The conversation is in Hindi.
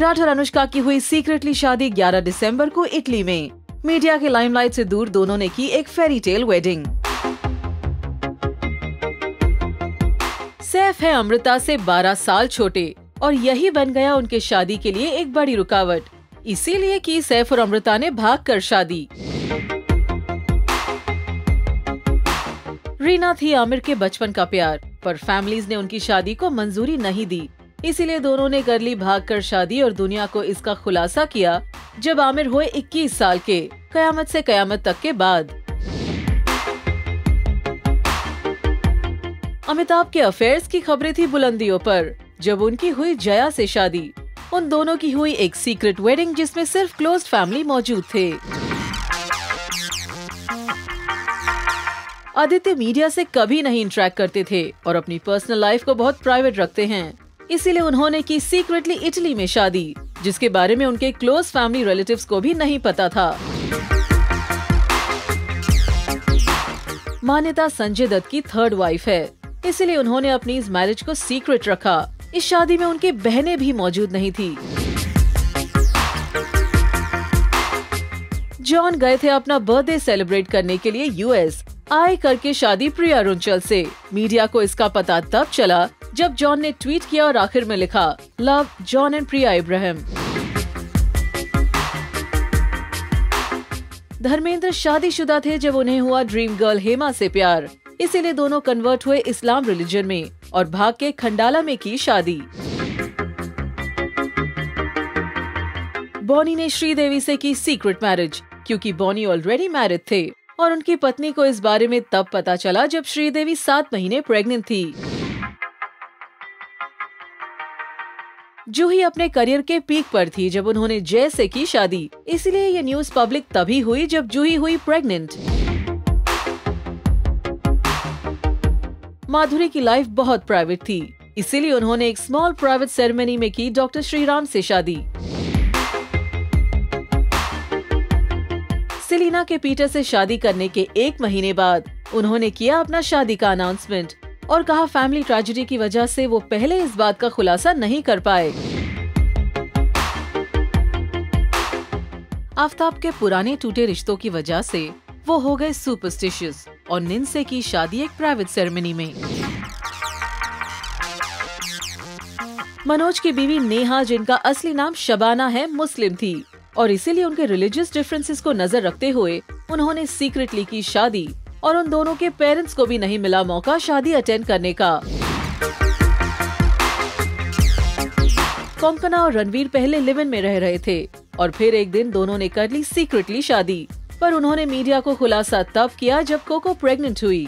विराट और अनुष्का की हुई सीक्रेटली शादी 11 दिसंबर को इटली में। मीडिया के लाइमलाइट से दूर दोनों ने की एक फेरी टेल वेडिंग। सैफ है अमृता से 12 साल छोटे और यही बन गया उनके शादी के लिए एक बड़ी रुकावट। इसीलिए की सैफ और अमृता ने भागकर शादी। रीना थी आमिर के बचपन का प्यार, पर फैमिलीज ने उनकी शादी को मंजूरी नहीं दी। इसीलिए दोनों ने कर ली भागकर शादी और दुनिया को इसका खुलासा किया जब आमिर हुए 21 साल के, कयामत से कयामत तक के बाद। अमिताभ के अफेयर्स की खबरें थी बुलंदियों पर जब उनकी हुई जया से शादी। उन दोनों की हुई एक सीक्रेट वेडिंग जिसमें सिर्फ क्लोज फैमिली मौजूद थे। आदित्य मीडिया से कभी नहीं इंटरेक्ट करते थे और अपनी पर्सनल लाइफ को बहुत प्राइवेट रखते हैं। इसीलिए उन्होंने की सीक्रेटली इटली में शादी, जिसके बारे में उनके क्लोज फैमिली रिलेटिव्स को भी नहीं पता था। मान्यता संजय दत्त की थर्ड वाइफ है, इसीलिए उन्होंने अपनी इस मैरिज को सीक्रेट रखा। इस शादी में उनकी बहनें भी मौजूद नहीं थी। जॉन गए थे अपना बर्थडे सेलिब्रेट करने के लिए यूएस। आए करके शादी प्रिया रुंचल से। मीडिया को इसका पता तब चला जब जॉन ने ट्वीट किया और आखिर में लिखा, लव जॉन एंड प्रिया इब्राहिम। धर्मेंद्र शादीशुदा थे जब उन्हें हुआ ड्रीम गर्ल हेमा से प्यार। इसीलिए दोनों कन्वर्ट हुए इस्लाम रिलीजन में और भाग के खंडाला में की शादी। बॉनी ने श्रीदेवी से की सीक्रेट मैरिज, क्योंकि बॉनी ऑलरेडी मैरिड थे और उनकी पत्नी को इस बारे में तब पता चला जब श्रीदेवी 7 महीने प्रेग्नेंट थी। जूही अपने करियर के पीक पर थी जब उन्होंने जय से की शादी। इसलिए ये न्यूज पब्लिक तभी हुई जब जूही हुई प्रेग्नेंट। माधुरी की लाइफ बहुत प्राइवेट थी, इसीलिए उन्होंने एक स्मॉल प्राइवेट सेरेमनी में की डॉक्टर श्रीराम से शादी। सेलिना के पीटर से शादी करने के 1 महीने बाद उन्होंने किया अपना शादी का अनाउंसमेंट और कहा फैमिली ट्रेजेडी की वजह से वो पहले इस बात का खुलासा नहीं कर पाए। आफ्ताब के पुराने टूटे रिश्तों की वजह से वो हो गए सुपरस्टिशियस और निन से की शादी एक प्राइवेट सेरेमनी में। मनोज की बीवी नेहा, जिनका असली नाम शबाना है, मुस्लिम थी और इसीलिए उनके रिलीजियस डिफरेंसेस को नजर रखते हुए उन्होंने सीक्रेटली की शादी और उन दोनों के पेरेंट्स को भी नहीं मिला मौका शादी अटेंड करने का। कोंकणा और रणवीर पहले लिव इन में रह रहे थे और फिर एक दिन दोनों ने कर ली सीक्रेटली शादी, पर उन्होंने मीडिया को खुलासा तब किया जब कोको प्रेग्नेंट हुई।